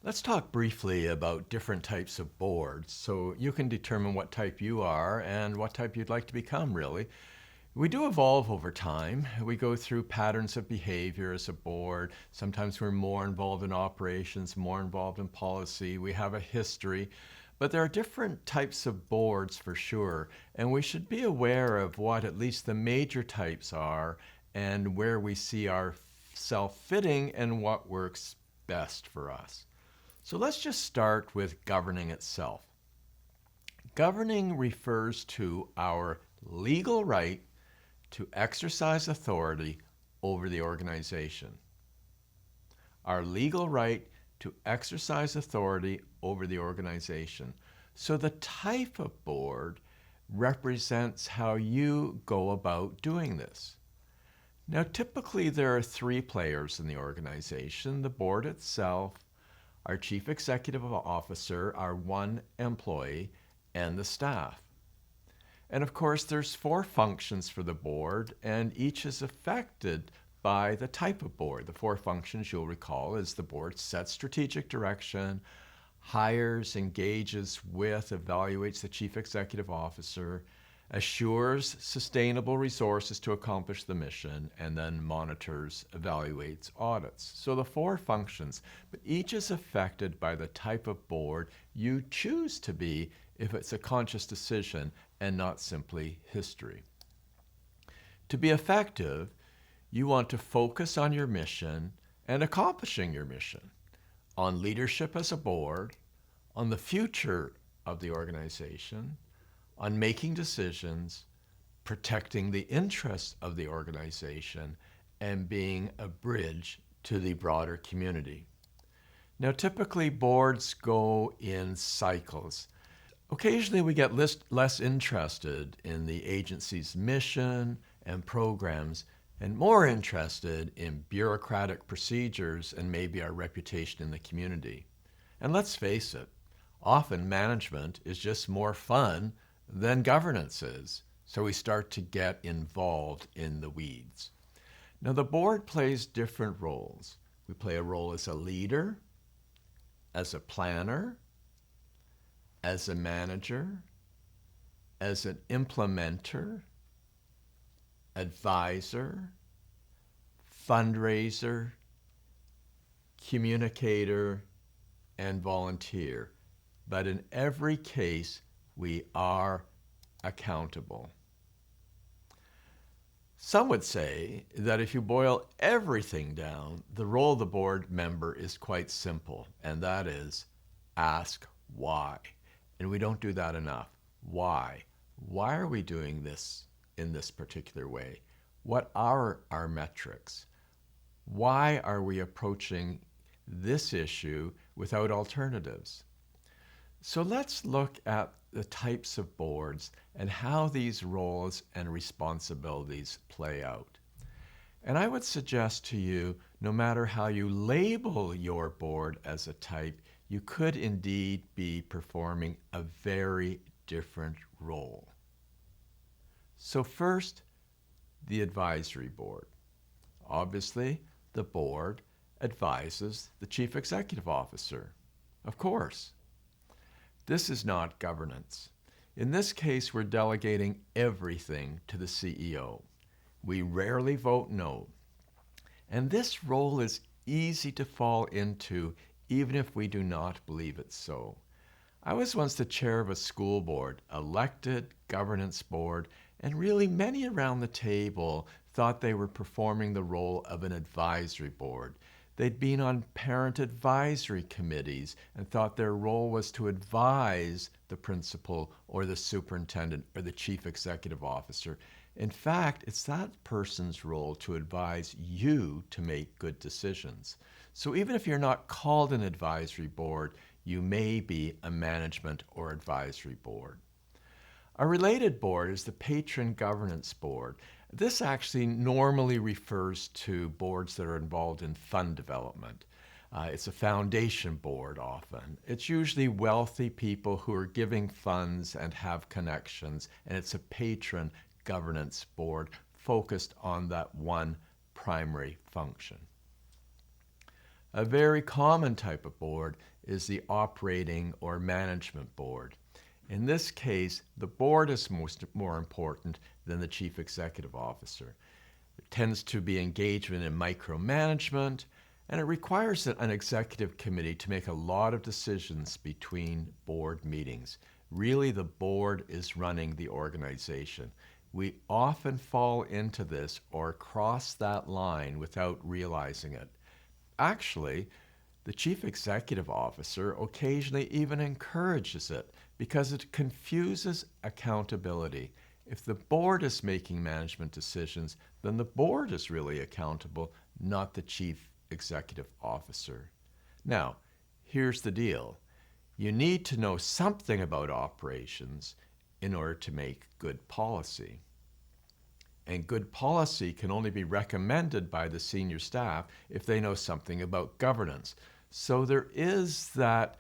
Let's talk briefly about different types of boards so you can determine what type you are and what type you'd like to become, really. We do evolve over time. We go through patterns of behavior as a board. Sometimes we're more involved in operations, more involved in policy. We have a history. But there are different types of boards for sure, and we should be aware of what at least the major types are and where we see ourselves fitting and what works best for us. So let's just start with governing itself. Governing refers to our legal right to exercise authority over the organization. Our legal right to exercise authority over the organization. So the type of board represents how you go about doing this. Now, typically there are three players in the organization: the board itself, our chief executive officer, our one employee, and the staff. And of course, there's four functions for the board, and each is affected by the type of board. The four functions, you'll recall, is the board sets strategic direction, hires, engages with, evaluates the chief executive officer, assures sustainable resources to accomplish the mission, and then monitors, evaluates, audits. So the four functions, but each is affected by the type of board you choose to be if it's a conscious decision and not simply history. To be effective, you want to focus on your mission and accomplishing your mission, on leadership as a board, on the future of the organization, on making decisions, protecting the interests of the organization, and being a bridge to the broader community. Now, typically boards go in cycles. Occasionally we get less interested in the agency's mission and programs and more interested in bureaucratic procedures and maybe our reputation in the community. And let's face it, often management is just more fun than governance is, so we start to get involved in the weeds. Now, the board plays different roles. We play a role as a leader, as a planner, as a manager, as an implementer, advisor, fundraiser, communicator, and volunteer. But in every case, we are accountable. Some would say that if you boil everything down, the role of the board member is quite simple, and that is ask why. And we don't do that enough. Why? Why are we doing this in this particular way? What are our metrics? Why are we approaching this issue without alternatives? So let's look at the types of boards and how these roles and responsibilities play out. And I would suggest to you, no matter how you label your board as a type, you could indeed be performing a very different role. So first, the advisory board. Obviously, the board advises the chief executive officer. Of course. This is not governance. In this case, we're delegating everything to the CEO. We rarely vote no. And this role is easy to fall into even if we do not believe it's so. I was once the chair of a school board, elected governance board, and really many around the table thought they were performing the role of an advisory board. They'd been on parent advisory committees and thought their role was to advise the principal or the superintendent or the chief executive officer. In fact, it's that person's role to advise you to make good decisions. So even if you're not called an advisory board, you may be a management or advisory board. A related board is the Patron Governance Board. This actually normally refers to boards that are involved in fund development. It's a foundation board often. It's usually wealthy people who are giving funds and have connections, and it's a patron governance board focused on that one primary function. A very common type of board is the operating or management board. In this case, the board is more important than the chief executive officer. There tends to be engagement in micromanagement, and it requires an executive committee to make a lot of decisions between board meetings. Really, the board is running the organization. We often fall into this or cross that line without realizing it. Actually, the chief executive officer occasionally even encourages it because it confuses accountability. If the board is making management decisions, then the board is really accountable, not the chief executive officer. Now, here's the deal. You need to know something about operations in order to make good policy. And good policy can only be recommended by the senior staff if they know something about governance. So there is that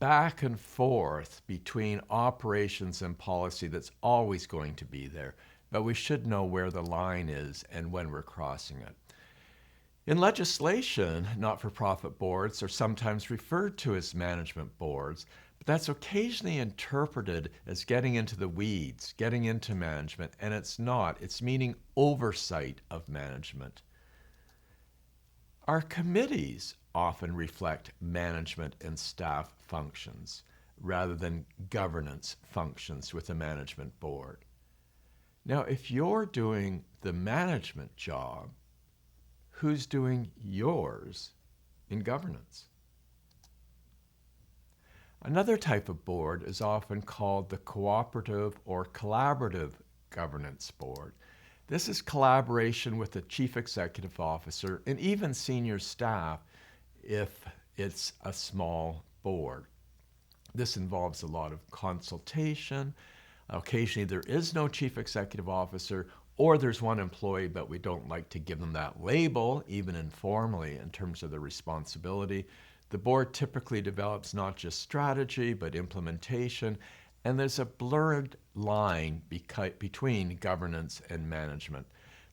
back and forth between operations and policy that's always going to be there, but we should know where the line is and when we're crossing it. In legislation, not-for-profit boards are sometimes referred to as management boards, but that's occasionally interpreted as getting into the weeds, getting into management, and it's not. It's meaning oversight of management. Our committees often reflect management and staff functions rather than governance functions with a management board. Now, if you're doing the management job, who's doing yours in governance? Another type of board is often called the cooperative or collaborative governance board. This is collaboration with the chief executive officer and even senior staff if it's a small board. This involves a lot of consultation. Occasionally there is no chief executive officer, or there's one employee, but we don't like to give them that label, even informally, in terms of the responsibility. The board typically develops not just strategy, but implementation, and there's a blurred line between governance and management.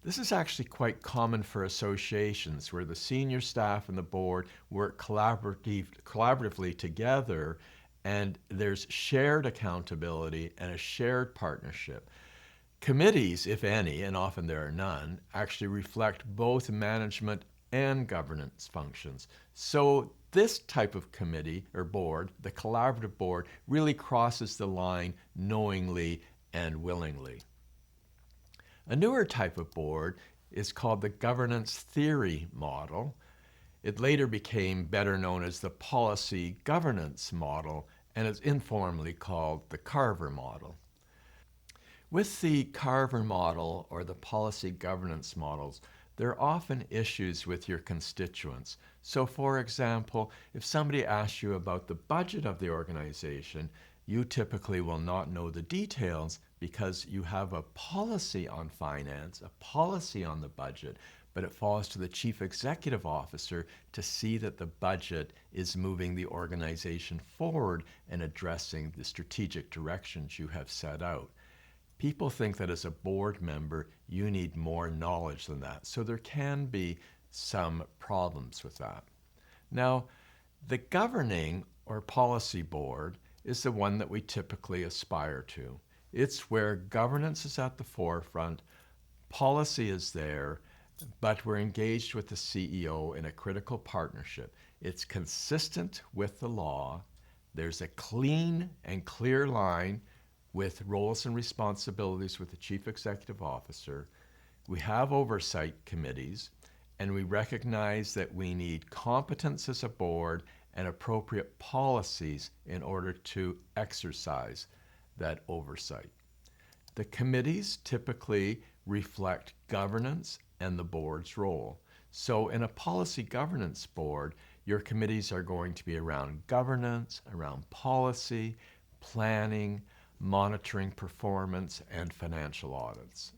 This is actually quite common for associations where the senior staff and the board work collaboratively together, and there's shared accountability and a shared partnership. Committees, if any, and often there are none, actually reflect both management and governance functions. So this type of committee or board, the collaborative board, really crosses the line knowingly and willingly. A newer type of board is called the governance theory model. It later became better known as the policy governance model, and is informally called the Carver model. With the Carver model or the policy governance models, there are often issues with your constituents. So for example, if somebody asks you about the budget of the organization, you typically will not know the details because you have a policy on finance, a policy on the budget, but it falls to the chief executive officer to see that the budget is moving the organization forward and addressing the strategic directions you have set out. People think that as a board member, you need more knowledge than that. So there can be some problems with that. Now, the governing or policy board is the one that we typically aspire to. It's where governance is at the forefront, policy is there, but we're engaged with the CEO in a critical partnership. It's consistent with the law. There's a clean and clear line with roles and responsibilities with the chief executive officer. We have oversight committees, and we recognize that we need competence as a board and appropriate policies in order to exercise that oversight. The committees typically reflect governance and the board's role. So in a policy governance board, your committees are going to be around governance, around policy, planning, monitoring performance, and financial audits.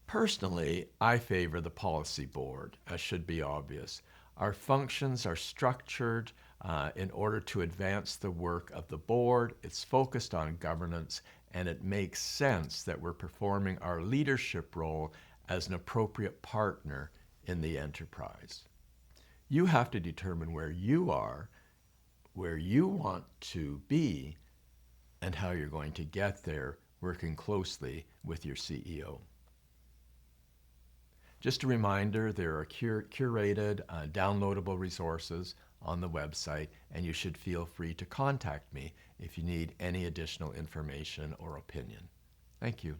Personally, I favor the policy board, as should be obvious. Our functions are structured in order to advance the work of the board. It's focused on governance, and it makes sense that we're performing our leadership role as an appropriate partner in the enterprise. You have to determine where you are, where you want to be, and how you're going to get there, working closely with your CEO. Just a reminder, there are curated, downloadable resources on the website, and you should feel free to contact me if you need any additional information or opinion. Thank you.